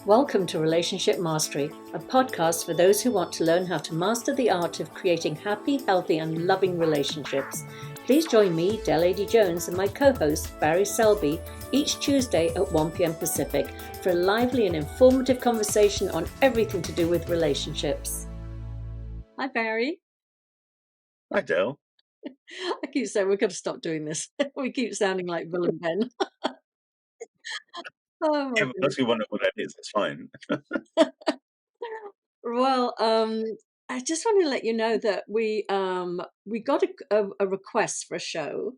Welcome to Relationship Mastery, a podcast for those who want to learn how to master the art of creating happy, healthy, and loving relationships. Please join me, Adey-Jones, and my co-host, Barry Selby, each Tuesday at 1 p.m. Pacific for a lively and informative conversation on everything to do with relationships. Hi, Barry. Hi, Del. I keep saying we've got to stop doing this. We keep sounding like Bill and Ben. Oh, my Yeah, goodness. unless you wonder what that is, that's fine. Well, I just want to let you know that we got a request for a show,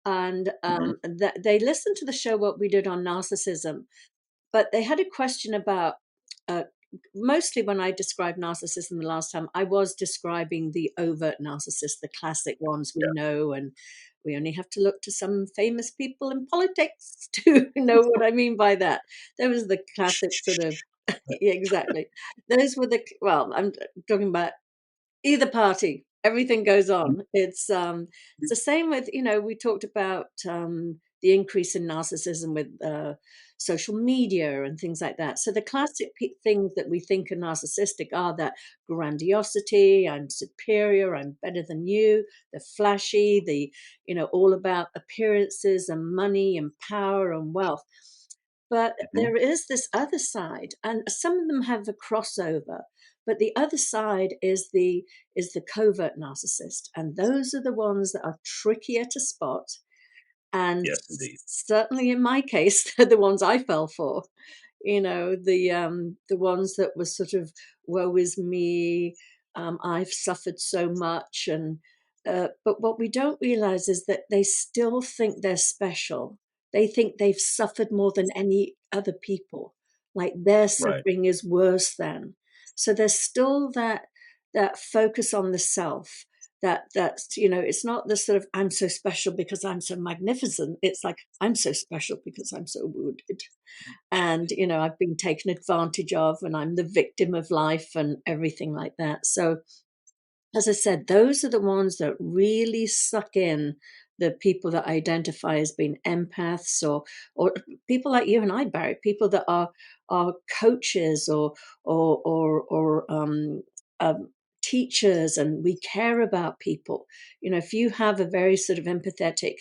and Mhm. that they listened to the show what we did on narcissism, but they had a question about uh, mostly when I described narcissism the last time, I was describing the overt narcissist, the classic ones we Yeah. know, and we only have to look to some famous people in politics to know what I mean by that. There was the classic sort of yeah, exactly. Those were well, I'm talking about either party. Everything goes on. It's the same with, we talked about the increase in narcissism with social media and things like that. So the classic things that we think are narcissistic are that grandiosity, I'm superior, I'm better than you, the flashy, the, all about appearances and money and power and wealth. But Mhm. there is this other side, and some of them have a crossover. But the other side is the covert narcissist, and those are the ones that are trickier to spot. And Yes, indeed. certainly in my case, they're the ones I fell for. The ones that were sort of woe is me. I've suffered so much, and but what we don't realize is that they still think they're special. They think they've suffered more than any other people, like their Right. suffering is worse than. So there's still that focus on the self. That's it's not the sort of I'm so special because I'm so magnificent. It's like I'm so special because I'm so wounded, and I've been taken advantage of, and I'm the victim of life and everything like that. So as I said, those are the ones that really suck in the people that identify as being empaths, or people like you and I, Barry, people that are coaches or teachers, and we care about people. If you have a very sort of empathetic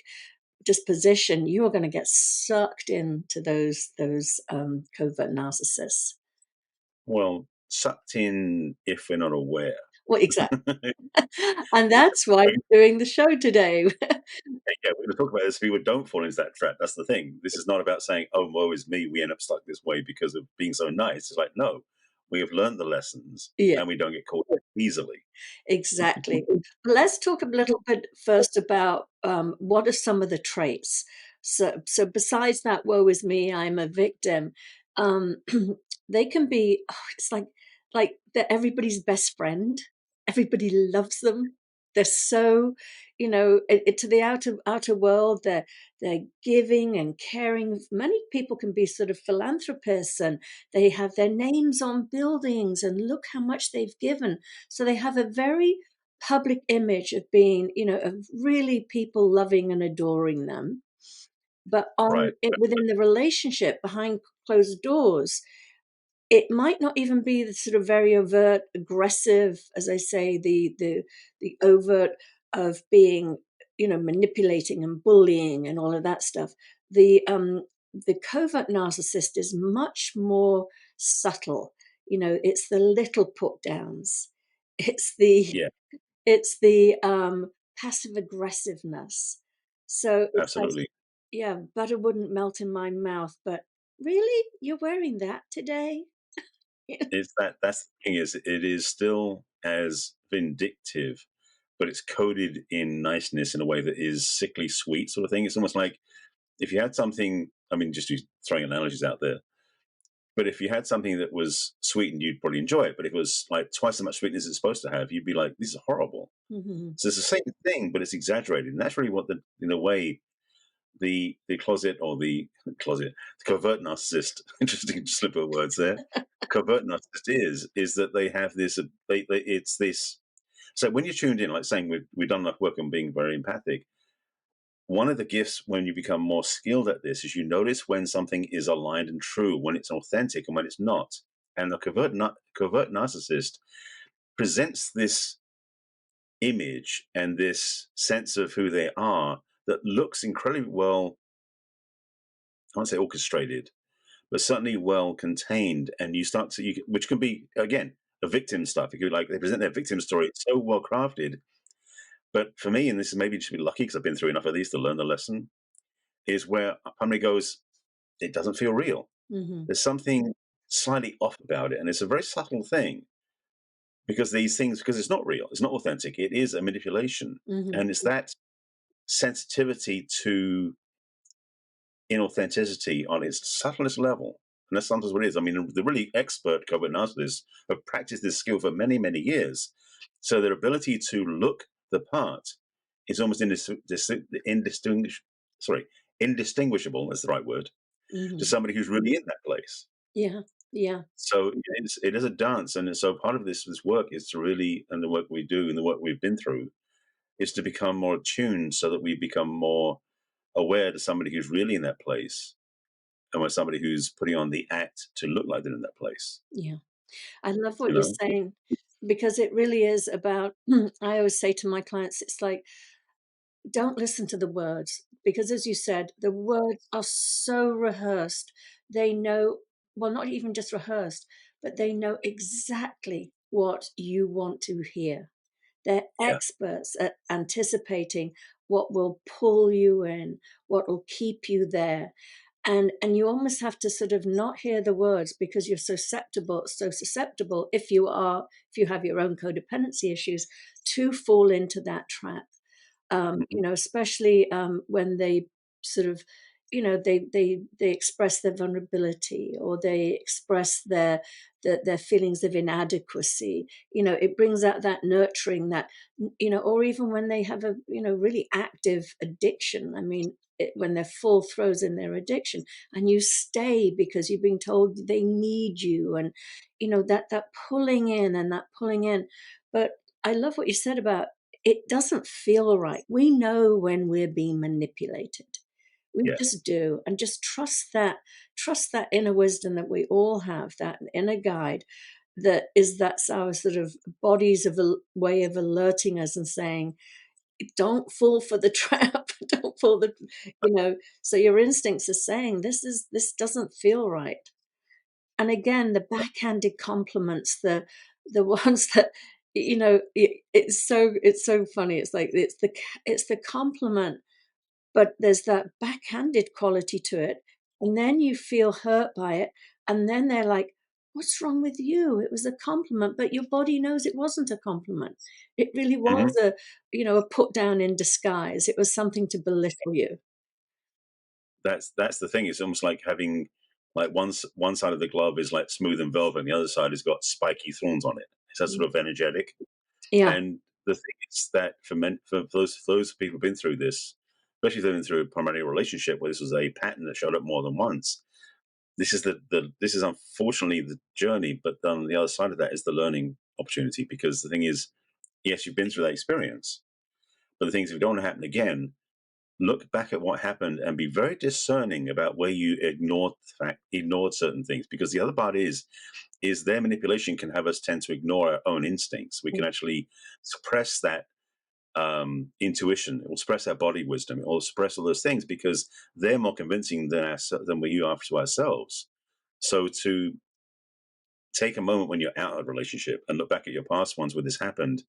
disposition, you are going to get sucked into those covert narcissists. Well, sucked in if we're not aware. Well, exactly, and that's why we're doing the show today. Yeah, we're going to talk about this. People don't fall into that trap. That's the thing. This is not about saying, "Oh, woe is me. We end up stuck this way because of being so nice." It's like, no, we have learned the lessons, Yeah, and we don't get caught easily. exactly. Let's talk a little bit first about what are some of the traits. So besides that, woe is me, I'm a victim. Um, they can be. It's like they're everybody's best friend. Everybody loves them. They're so, to the outer world. They're giving and caring. Many people can be sort of philanthropists, and they have their names on buildings, and look how much they've given. So they have a very public image of being, of really people loving and adoring them. But Right. within the relationship, behind closed doors, it might not even be the sort of very overt, aggressive, as I say, the overt of being, manipulating and bullying and all of that stuff. The covert narcissist is much more subtle. It's the little put downs. It's the Yeah, it's the passive aggressiveness. So it's like, absolutely. yeah, butter wouldn't melt in my mouth, but really, you're wearing that today? It's that's the thing is it is still as vindictive, but it's coded in niceness in a way that is sickly sweet sort of thing. It's almost like if you had something, I mean, throwing analogies out there, but if you had something that was sweetened, you'd probably enjoy it. But if it was like twice as much sweetness as it's supposed to have, you'd be like, this is horrible. Mhm. So it's the same thing, but it's exaggerated. And that's really what in a way, the covert narcissist, interesting slip of words there. Covert narcissist is that they have this, it's this. So when you're tuned in, like saying we've done enough work on being very empathic, one of the gifts when you become more skilled at this is you notice when something is aligned and true, when it's authentic and when it's not. And the covert narcissist presents this image and this sense of who they are that looks incredibly well, I won't say orchestrated, but certainly well contained. And you start to, which can be, again, a victim stuff. If you like, they present their victim story, it's so well crafted. But for me, and this is maybe just be lucky because I've been through enough of these to learn the lesson, is where somebody goes, it doesn't feel real. Mm-hmm. There's something slightly off about it. And it's a very subtle thing because because it's not real, it's not authentic, it is a manipulation. Mm-hmm. And it's that sensitivity to inauthenticity on its subtlest level. And that's sometimes what it is. I mean, the really expert covert narcissists have practiced this skill for many, many years. So their ability to look the part is almost indistinguishable, is the right word, Mm-hmm. to somebody who's really in that place. Yeah. Yeah. So it is a dance. And so part of this work is to really, and the work we do and the work we've been through, is to become more attuned so that we become more aware to somebody who's really in that place and with somebody who's putting on the act to look like they're in that place. Yeah. I love what You you're know? saying because it really is about, I always say to my clients, it's like, don't listen to the words because, as you said, the words are so rehearsed. They know, well, not even just rehearsed, but they know exactly what you want to hear. They're Yeah. experts at anticipating what will pull you in, what will keep you there. And you almost have to sort of not hear the words because you're so susceptible if you have your own codependency issues to fall into that trap. Mhm. Especially when they sort of, they express their vulnerability or they express their feelings of inadequacy. It brings out that nurturing that, or even when they have a, really active addiction. I mean, when they're full throws in their addiction and you stay because you've been told they need you, and that pulling in and that pulling in. But I love what you said about it doesn't feel right. We know when we're being manipulated. We Yeah. just do. And just trust that inner wisdom that we all have, that inner guide that's our sort of body's of a way of alerting us and saying, don't fall for the trap. Don't fall the so your instincts are saying this doesn't feel right. And again, the backhanded compliments, the ones that it's so funny. It's like it's the compliment, but there's that backhanded quality to it, and then you feel hurt by it, and then they're like, "What's wrong with you? It was a compliment, but your body knows it wasn't a compliment. It really was Hmm. a put down in disguise. It was something to belittle you." That's the thing. It's almost like having like one side of the glove is like smooth and velvet, and the other side has got spiky thorns on it. It's that sort of energetic. Yeah. And the thing is that for those people who've been through this, especially if they've been through a primary relationship where this was a pattern that showed up more than once, this is this is unfortunately the journey. But on the other side of that is the learning opportunity, because the thing is, yes, you've been through that experience, but the things, if it don't happen again, look back at what happened and be very discerning about where you ignored certain things, because the other part is their manipulation can have us tend to ignore our own instincts. We can actually suppress that intuition. It will suppress our body wisdom. It will suppress all those things because they're more convincing than we are to ourselves. So to take a moment when you're out of a relationship and look back at your past ones where this happened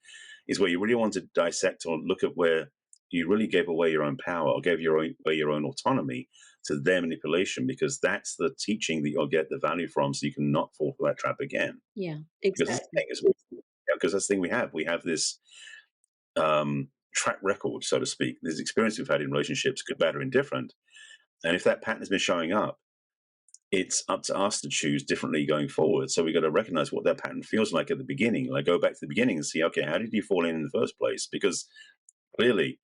is where you really want to dissect or look at where you really gave away your own power or gave away your own autonomy to their manipulation, because that's the teaching that you'll get the value from, so you can not fall for that trap again. Yeah, Because that's the exactly. thing because that's the thing we have this track record, so to speak, this experience we've had in relationships, good, bad, or indifferent. And if that pattern has been showing up, it's up to us to choose differently going forward. So we got to recognize what that pattern feels like at the beginning. Like go back to the beginning and see, okay, how did you fall in the first place? Because clearly,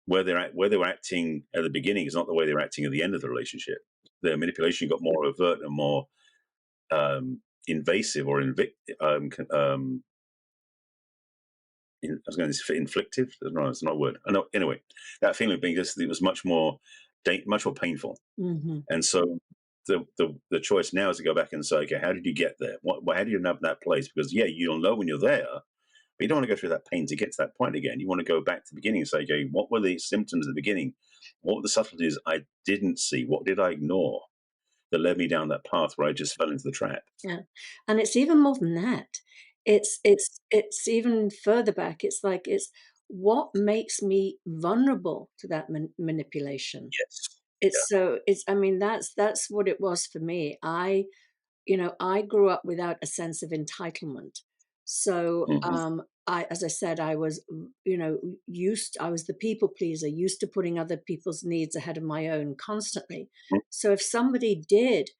where they were acting at the beginning is not the way they were acting at the end of the relationship. Their manipulation got more overt and more invasive or I was going to say inflictive. No, it's not a word. I know. Anyway, that feeling of being just, it was much more painful. Mm-hmm. And so the choice now is to go back and say, okay, how did you get there? How do you end up in that place? Because yeah, you'll know when you're there, but you don't want to go through that pain to get to that point again. You want to go back to the beginning and say, okay, what were the symptoms at the beginning? What were the subtleties I didn't see? What did I ignore that led me down that path where I just fell into the trap? Yeah, and it's even more than that. It's even further back. It's like it's what makes me vulnerable to that manipulation. Yes. It's I mean that's what it was for me. I grew up without a sense of entitlement. So, Yeah. Hmm. as I said, I was, I was the people pleaser, used to putting other people's needs ahead of my own constantly. So if somebody did,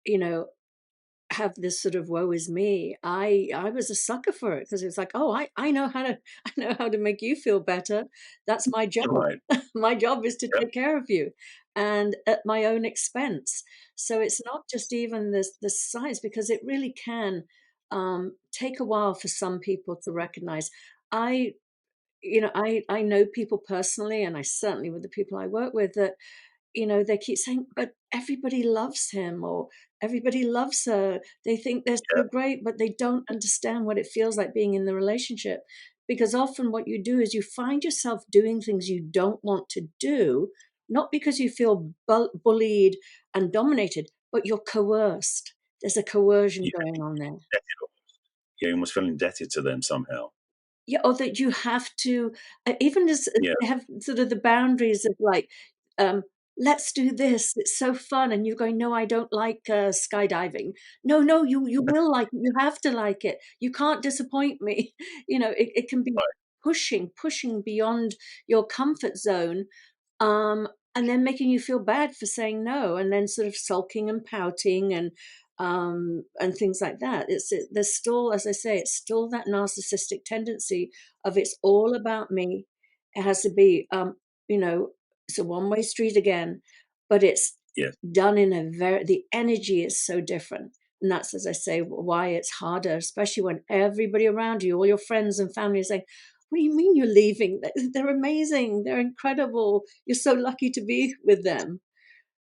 you know, have this sort of woe is me, I was a sucker for it because it was like, oh, I know how to I know how to make you feel better. That's my job. Right. My job is to Yep. take care of you, and at my own expense. So it's not just even the size because it really can take a while for some people to recognize. I I know people personally, and I certainly with the people I work with that they keep saying, but everybody loves him or everybody loves her. They think they're Yeah. so great, but they don't understand what it feels like being in the relationship. Because often what you do is you find yourself doing things you don't want to do, not because you feel bullied and dominated, but you're coerced. There's a coercion Yeah. going on there. You almost feel indebted to them somehow. Yeah, or that you have to, even as Yeah. they have sort of the boundaries of like, um, "Let's do this, it's so fun," and you're going, "No, I don't like, skydiving." "No, no, you will like it, you have to like it. You can't disappoint me." It can be Right. pushing beyond your comfort zone, um, and then making you feel bad for saying no, and then sort of sulking and pouting and things like that. There's still, as I say, it's still that narcissistic tendency of it's all about me. It has to be, it's a one-way street again, but it's Yes. done in a the energy is so different. And that's, as I say, why it's harder, especially when everybody around you, all your friends and family are saying, what do you mean you're leaving? They're amazing. They're incredible. You're so lucky to be with them.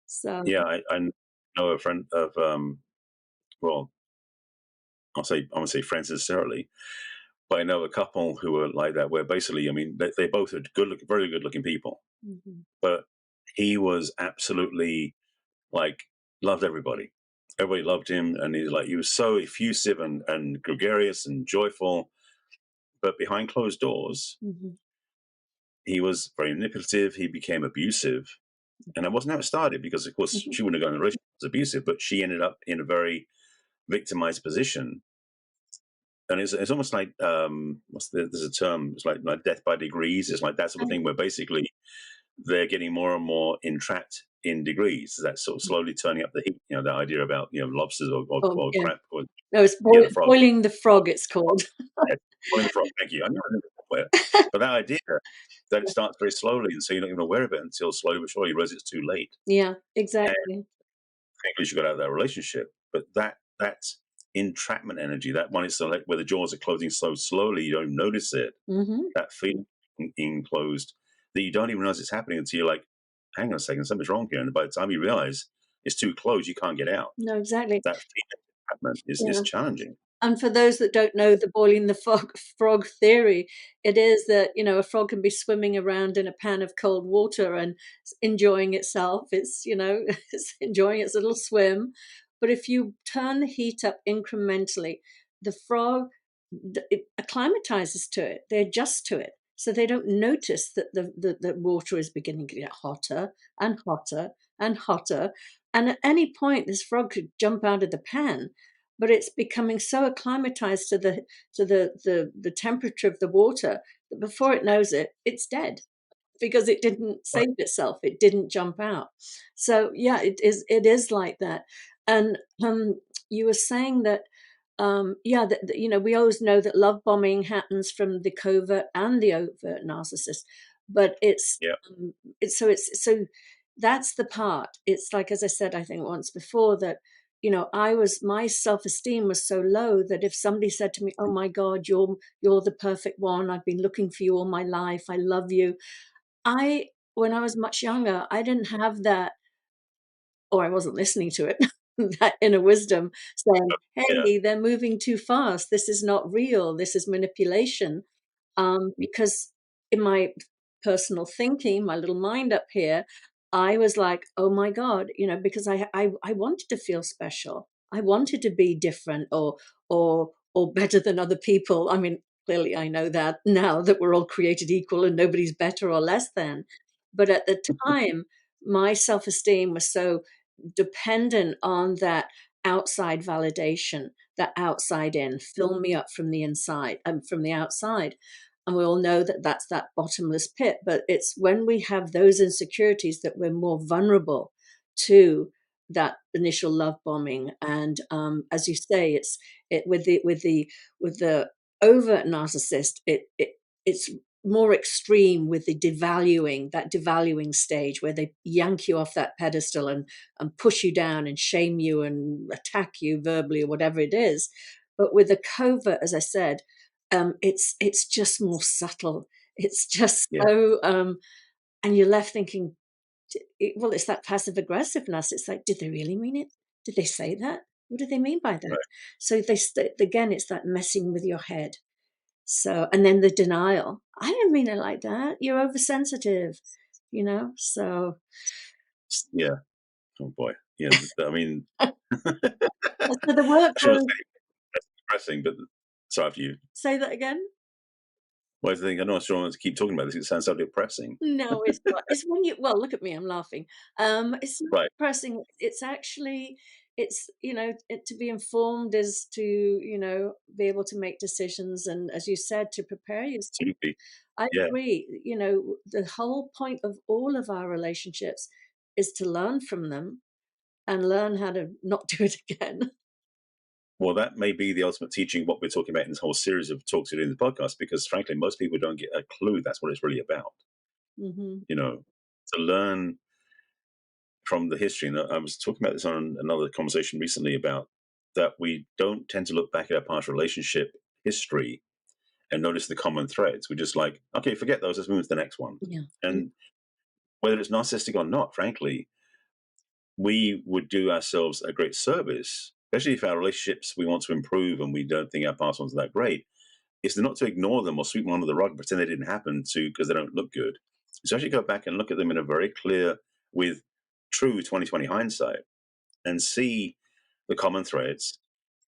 So, Yeah. I know a friend of well, I won't say friends necessarily, but I know a couple who are like that, where basically, I mean, they both are very good looking people, mhm, but he was absolutely like loved everybody. Everybody loved him, and he was so effusive and gregarious and joyful. But behind closed doors, mhm, he was very manipulative. He became abusive, and that wasn't how it started. Because of course mhm. she wouldn't have gone in a relationship that was abusive, but she ended up in a very victimized position. And it's almost like there's a term. It's like death by degrees. It's like that sort of And thing where basically they're getting more and more entrapped in degrees. That's sort of slowly turning up the heat. That idea about lobsters oh, or yeah. crap or No, it's the frog. boiling the frog, it's called. Yeah, boiling the frog. Thank you. I never heard it somewhere. But that idea that it starts very slowly, and so you're not even aware of it until slowly but surely you realize it's too late. Yeah, And exactly. thankfully she got out of that relationship. But that entrapment energy, that one is like where the jaws are closing so slowly you don't notice it. Mhm. That feeling enclosed that you don't even realize it's happening until you're like, hang on a second, something's wrong here. And by the time you realize it's too close, you can't get out. No, exactly. That feeling of entrapment is Yeah. challenging. And for those that don't know the boiling the frog theory, it is that, a frog can be swimming around in a pan of cold water and enjoying itself. It's enjoying its little swim. But if you turn the heat up incrementally, the frog it acclimatizes to it. They adjust to it. So they don't notice that the water is beginning to get hotter and hotter and hotter. And at any point, this frog could jump out of the pan, but it's becoming so acclimatized to the temperature of the water that before it knows it, it's dead because it didn't Right. save itself. It didn't jump out. So yeah, it is like that. And you were saying that yeah, we always know that love bombing happens from the covert and the overt narcissist, but Yeah. it's so that's the part. It's like, as I said, I think once before that you know, my self-esteem was so low that if somebody said to me, "Oh my God, you're the perfect one. I've been looking for you all my life. I love you." When I was much younger, I didn't have that, or I wasn't listening to it, that inner wisdom saying, Yeah. "Hey, they're moving too fast. This is not real. This is manipulation." Because in my personal thinking, my little mind up here, I was like, "Oh my God," you know, because I wanted to feel special. I wanted to be different or better than other people. I mean, clearly I know that now that we're all created equal and nobody's better or less than. But at the time, my self-esteem was so dependent on that outside validation, that outside in, fill me up from the inside, from the outside. And we all know that that's that bottomless pit. But it's when we have those insecurities that we're more vulnerable to that initial love bombing. And as you say, it with the overt narcissist, it's more extreme with the devaluing, that devaluing stage where they yank you off that pedestal and push you down and shame you and attack you verbally or whatever it is. But with the covert, as I said, it's just more subtle. It's just Yeah. so, and you're left thinking, well, it's that passive aggressiveness. It's like, did they really mean it? Did they say that? What do they mean by that? Right. So again, it's that messing with your head. So, and then the denial. I didn't mean it like that. You're oversensitive, you know? So, Yeah. Oh boy. Yeah. I mean, so the work I shouldn't goes, say that's depressing, but sorry after you. say that again? Well, I think I'm not sure I want to keep talking about this. It sounds so depressing. No, it's not. It's when you, well, look at me, I'm laughing. It's not Right. depressing. It's actually, you know, to be informed is to, you know, be able to make decisions. And as you said, to prepare yourself. Absolutely. I Yeah. agree. You know, the whole point of all of our relationships is to learn from them and learn how to not do it again. Well, that may be the ultimate teaching, what we're talking about in this whole series of talks we do in the podcast, because frankly, most people don't get a clue that's what it's really about. Hmm. You know, to learn from the history. And I was talking about this on another conversation recently about that we don't tend to look back at our past relationship history and notice the common threads. We're just like, okay, forget those, let's move to the next one. Yeah. And whether it's narcissistic or not, frankly, we would do ourselves a great service, especially if our relationships we want to improve and we don't think our past ones are that great, is to not to ignore them or sweep them under the rug, pretend they didn't happen to because they don't look good. So actually go back and look at them in a very clear, with true 2020 hindsight, and see the common threads,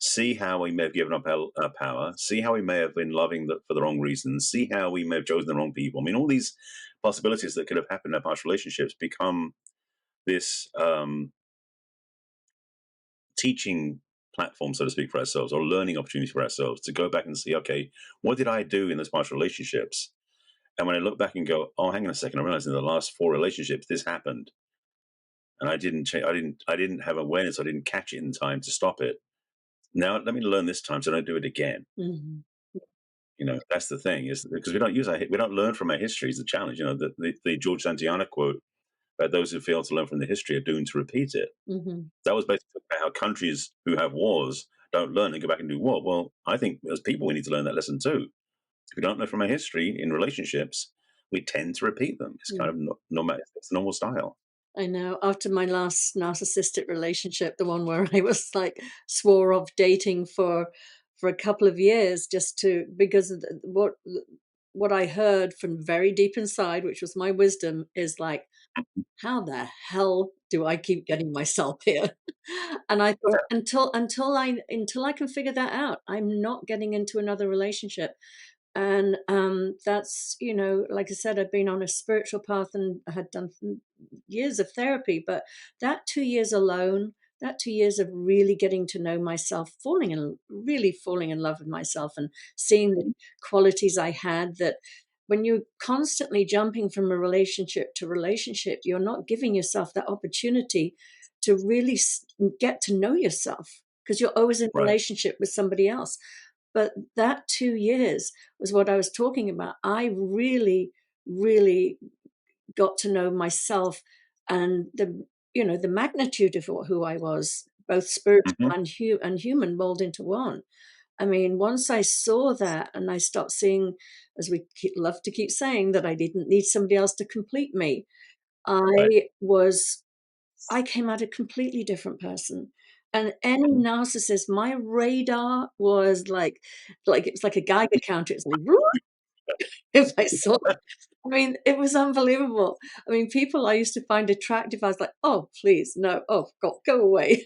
see how we may have given up our power, see how we may have been loving for the wrong reasons, see how we may have chosen the wrong people. I mean, all these possibilities that could have happened in our past relationships become this teaching platform, so to speak, for ourselves, or learning opportunities for ourselves to go back and see, okay, what did I do in those past relationships? And when I look back and go, oh, hang on a second, I realized in the last 4 relationships this happened, and I didn't I didn't have awareness, I didn't catch it in time to stop it. Now let me learn this time so I don't do it again. Hmm. You know, that's the thing, is because we don't learn from our history is the challenge. You know, the George Santayana quote about those who fail to learn from the history are doomed to repeat it. Hmm. That was basically about how countries who have wars don't learn and go back and do war. Well, I think as people, we need to learn that lesson too. If we don't know from our history in relationships, we tend to repeat them. It's kind of normal. It's the normal style. I know. After my last narcissistic relationship, the one where I was like swore off dating for a couple of years just to, because of what I heard from very deep inside, which was my wisdom, is like, how the hell do I keep getting myself here? And I thought, until I can figure that out, I'm not getting into another relationship. And that's, you know, like I said, I've been on a spiritual path and I had done years of therapy, but that 2 years alone, that 2 years of really getting to know myself, really falling in love with myself and seeing the qualities I had, that when you're constantly jumping from a relationship to relationship, you're not giving yourself that opportunity to really get to know yourself because you're always in Right. relationship with somebody else. But that 2 years was what I was talking about. I really, really got to know myself and the, you know, the magnitude of who I was both spiritual Hmm. and human rolled into one. I mean, once I saw that and I stopped seeing, as we love to keep saying, that I didn't need somebody else to complete me, Right. I was I came out a completely different person. And any narcissist, my radar was like it's like a Geiger counter. It's like if I saw, I mean, it was unbelievable. I mean, people I used to find attractive, I was like, oh, please, no, oh, God, go away.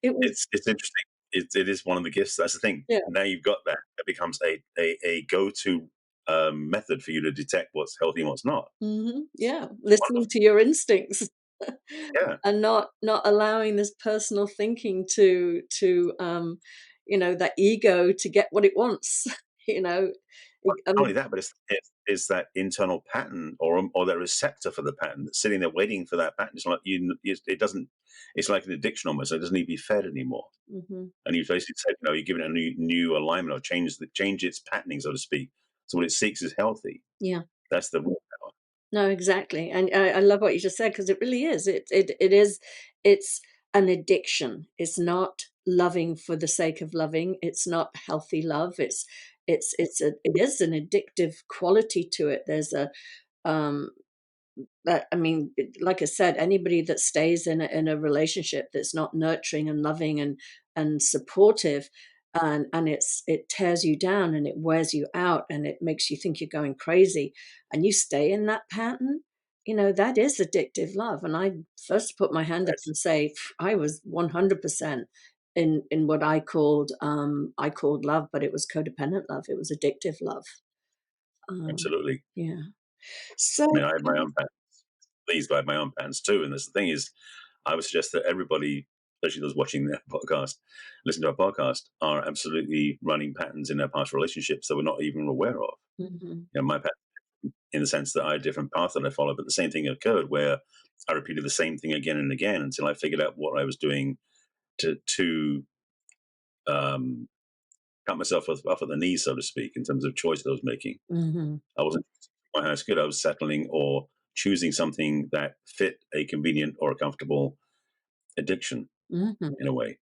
It was, It's interesting. It is one of the gifts. That's the thing. yeah, Now you've got that. It becomes a go to method for you to detect what's healthy and what's not. yeah, It's wonderful. listening to your instincts. Yeah. And not allowing this personal thinking to that ego to get what it wants. you know I Not mean, only that, but it's that internal pattern or that receptor for the pattern that's sitting there waiting for that pattern. It's like it doesn't. It's like an addiction almost. It doesn't need to be fed anymore. mhm, And you basically said, you're giving it a new alignment or change its patterning, so to speak. So what it seeks is healthy. yeah. That's the real power. No, exactly, and I love what you just said because it really is. It is. It's an addiction. It's not loving for the sake of loving. It's not healthy love. It is an addictive quality to it. There's a um But I mean, like I said, anybody that stays in a relationship that's not nurturing and loving and supportive, and it tears you down and it wears you out and it makes you think you're going crazy, and you stay in that pattern, that is addictive love. And I first put my hand up Yes, and say I was 100% in what I called love, but it was codependent love. It was addictive love. Um, absolutely. yeah. So. I mean, I had my own patterns. Pleased by my own patterns too. And the thing is, I would suggest that everybody, especially those watching their podcast, listen to our podcast, are absolutely running patterns in their past relationships that we're not even aware of. Mhm. My pattern, in the sense that I had a different path that I followed, but the same thing occurred where I repeated the same thing again and again until I figured out what I was doing to um, cut myself off at the knees, so to speak, in terms of choice that I was making. Mhm. I wasn't my highest good. I was settling or choosing something that fit a convenient or a comfortable addiction Mhm. in a way.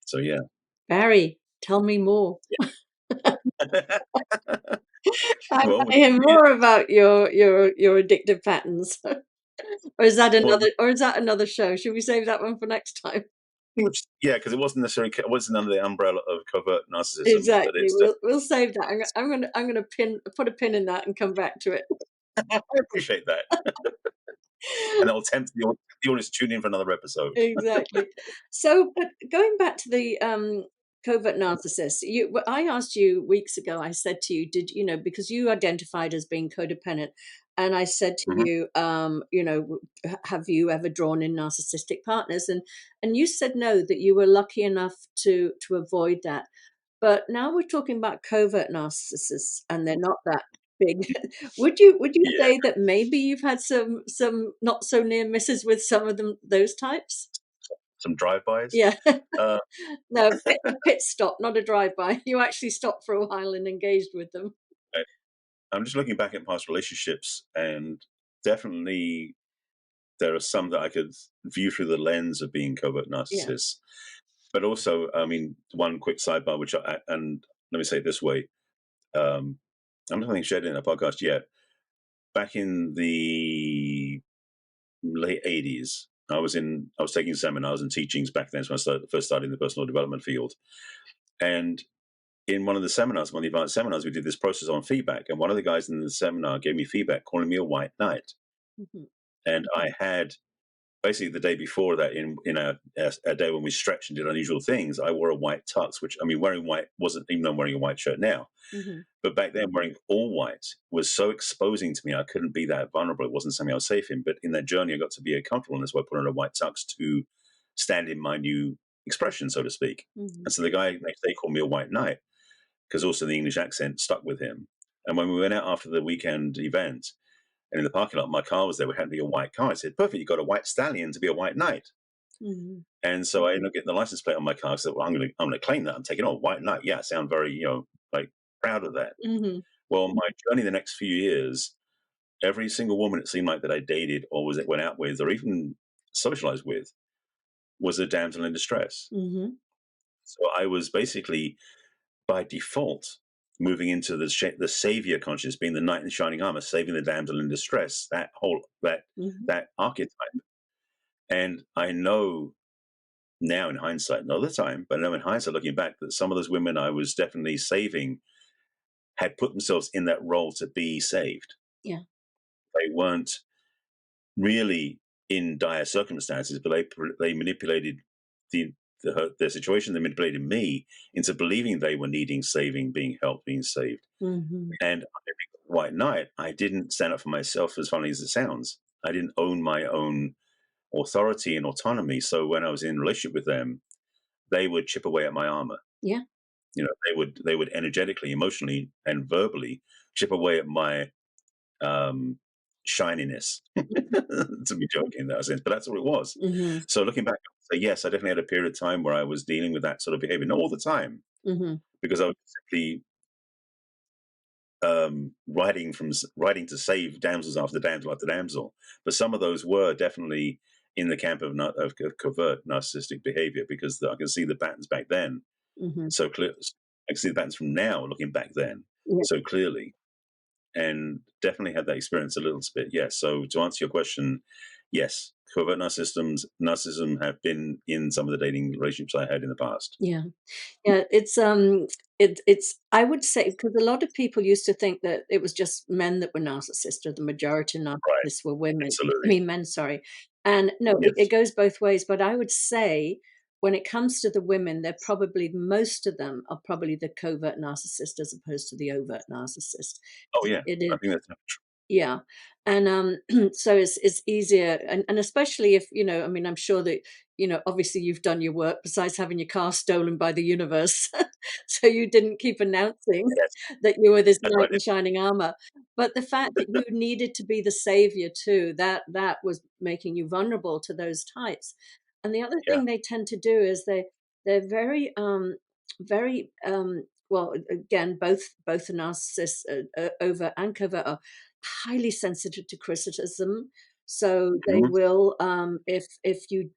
So yeah. Barry, tell me more. I Well, wanna we, hear more about your addictive patterns. well, Or is that another show? Should we save that one for next time? yeah, because it wasn't necessarily it wasn't under the umbrella of covert narcissism, but Exactly. it's We'll save that. I'm gonna put a pin in that and come back to it. I appreciate that, and it'll tempt the audience to tune in for another episode. Exactly. So, but going back to the covert narcissist, I asked you weeks ago. I said to you, did you know because you identified as being codependent, and I said to Hmm. you, have you ever drawn in narcissistic partners? And you said no, that you were lucky enough to avoid that. But now we're talking about covert narcissists, and they're not that big. Would you Yeah, say that maybe you've had some not so near misses with some of them those types? some drive-bys. Yeah. Uh, No, a pit stop, not a drive-by. You actually stopped for a while and engaged with them. I- I'm just looking back at past relationships, and definitely there are some that I could view through the lens of being covert Yeah. narcissists. But also, I mean, one quick sidebar, and let me say it this way. Um, I'm not having shared it in a podcast yet. Back in the late '80s, I was taking seminars and teachings back then. So I first started in the personal development field, and in one of the seminars, one of the advanced seminars, we did this process on feedback. And one of the guys in the seminar gave me feedback, calling me a white knight. Mhm. And I had basically the day before that, in a day when we stretched and did unusual things, I wore a white tux, which I mean, wearing white wasn't even though I'm wearing a white shirt now. Mhm. But back then, wearing all white was so exposing to me. I couldn't be that vulnerable. It wasn't something I was safe in. But in that journey, I got to be comfortable, and that's why I put on a white tux to stand in my new expression, so to speak. Mhm. And so the guy next day called me a white knight because also the English accent stuck with him. And when we went out after the weekend event, and in the parking lot, my car was there. We had to be a white car. I said, "Perfect, you got a white stallion to be a white knight." Mhm. And so I ended up getting the license plate on my car. I said, "Well, I'm gonna claim that. I'm taking on white knight. Yeah, I sound very like proud of that." Mhm. Well, my journey the next few years, every single woman it seemed like that I dated or went out with or even socialized with was a damsel in distress. Mm-hmm. So I was basically, by default, moving into the savior consciousness, being the knight in shining armor, saving the damsel in distress, that Mm-hmm. that archetype. And I know now in hindsight, not at the time, but I know in hindsight, looking back, that some of those women I was definitely saving had put themselves in that role to be saved. Yeah. They weren't really in dire circumstances, but they manipulated their situation. They manipulated me into believing they were needing saving, being helped, being saved. Mm-hmm. And every white night, I didn't stand up for myself, as funny as it sounds. I didn't own my own authority and autonomy. So when I was in a relationship with them, they would chip away at my armor. Yeah. You know, they would energetically, emotionally, and verbally chip away at my shininess. To be joking in that sense, but that's what it was. Mm-hmm. So looking back, I would say, yes, I definitely had a period of time where I was dealing with that sort of behavior, not all the time, Mm-hmm. because I was simply writing to save damsels after damsel after damsel. But some of those were definitely in the camp of covert narcissistic behavior, because I can see the patterns back then Mm-hmm. so clear. I can see the patterns from now looking back then Yeah. so clearly, and definitely had that experience a little bit. Yes. So to answer your question, yes, covert narcissism have been in some of the dating relationships I had in the past. Yeah. Yeah, it's I would say, because a lot of people used to think that it was just men that were narcissists, or the majority of Right. narcissists were women. I Absolutely. mean, men, sorry. And no, it Yes. goes both ways. But I would say when it comes to the women, they're probably, most of them are probably the covert narcissist as opposed to the overt narcissist. Oh yeah. It I is. think that's true. Yeah. And so it's easier, and especially if, I mean, I'm sure that, obviously you've done your work besides having your car stolen by the universe. So you didn't keep announcing Yes. that you were this That's right. knight in shining armor. But the fact that you needed to be the savior too, that was making you vulnerable to those types. And the other Yeah. thing they tend to do is they're very well, again, both the narcissists, over and covert, are highly sensitive to criticism. So they Mhm. will, if you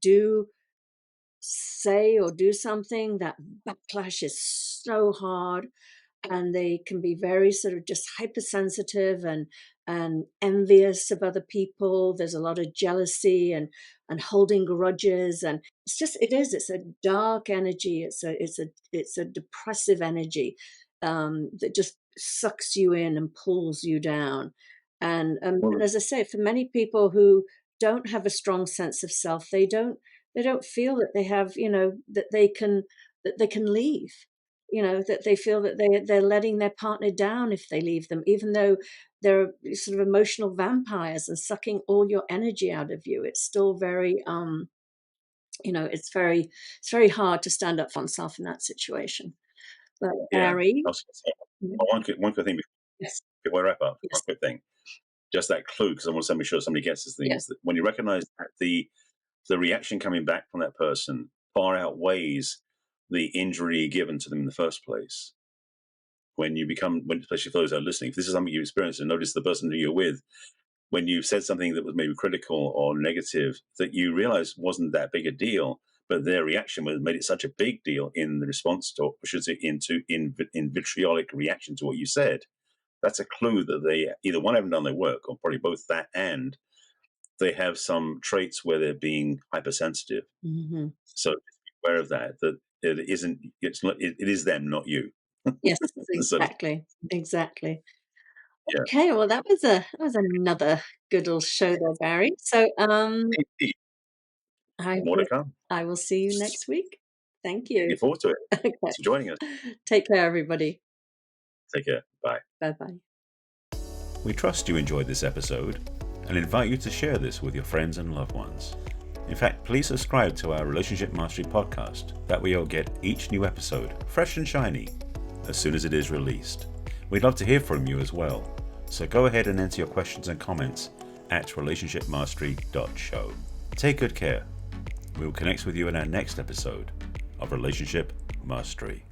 do say or do something, that backlash is so hard, and they can be very sort of just hypersensitive and envious of other people. There's a lot of jealousy and holding grudges, and it's a dark energy. It's a depressive energy, that just sucks you in and pulls you down. And Well, as I say, for many people who don't have a strong sense of self, they don't feel that they have, that they can leave, that they feel that they're letting their partner down if they leave them, even though they're sort of emotional vampires and sucking all your energy out of you. It's still very, it's very hard to stand up for oneself in that situation. But yeah. Barry, I was gonna say, yeah, one quick thing yes, before I wrap up. One yes, quick thing. Just that clue, because I want to make sure somebody gets this thing, yeah, is that when you recognize that the reaction coming back from that person far outweighs the injury given to them in the first place. Especially for those who are listening, if this is something you experience and notice the person who you're with, when you said something that was maybe critical or negative, that you realize wasn't that big a deal, but their reaction made it such a big deal in the response to, or should say, in vitriolic reaction to what you said. That's a clue that they either one haven't done their work, or probably both that, and they have some traits where they're being hypersensitive. hmm So just be aware of that. That it isn't. It's not. It is them, not you. yes, So exactly, exactly. yeah, Okay, well, that was another good old show there, Barry. So, indeed. I More to will come. I will see you next week. Thank you. Looking forward to it. Okay. Thanks for joining us. Take care, everybody. Take care. Bye. Bye-bye. We trust you enjoyed this episode and invite you to share this with your friends and loved ones. In fact, please subscribe to our Relationship Mastery podcast. That way you'll get each new episode fresh and shiny as soon as it is released. We'd love to hear from you as well. So go ahead and enter your questions and comments at relationshipmastery.show. Take good care. We will connect with you in our next episode of Relationship Mastery.